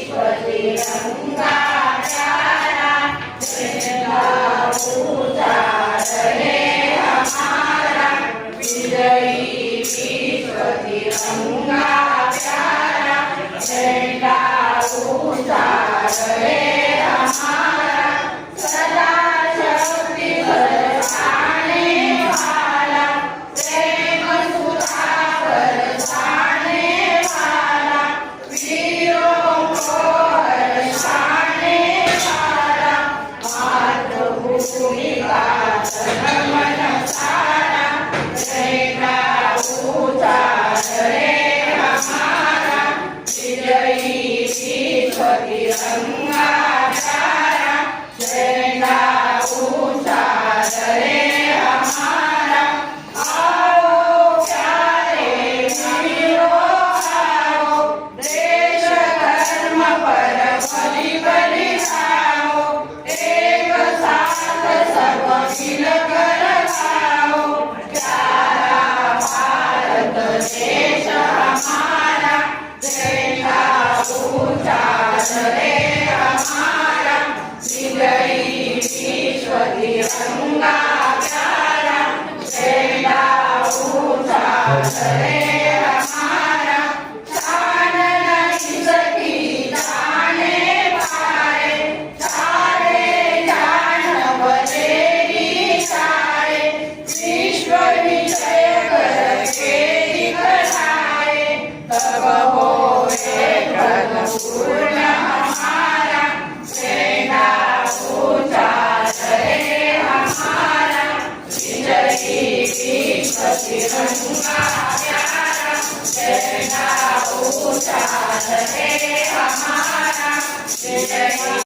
तिरंगा प्यारा झंडा ऊंचा रहे हमारा विजयी विश्व तिरंगा प्यारा झंडा ऊंचा रहे हमारा सदा शक्ति बरसाने वाला प्रेम सुधा बरसाने वाला वीरों को हर्षाने वाला मातृभूमि का धर्म सारा झंडा ऊंचा रहे हमारा विजयी विश्व तिरंगा प्यारा झंडा ऊंचा रहे हमारा आओ प्यारे वीरों आओ देश धर्म पर बलि बलिदाओ एक साथ सब मिलकर गाओ प्यारा भारत देश हमारा झंडा ऊंचा रहे हमारा विजयी विश्व तिरंगा प्यारा झंडा ऊंचा रहे हमारा जान नहीं सकी जाने पाए सारे जान बनेगी सारे विश्व विजय करके दिखलाए तब होए पूर्ण हमारा झंडा ऊंचा रहे हमारा विजयी विश्व तिरंगा प्यारा झंडा ऊंचा रहे हमारा विजयी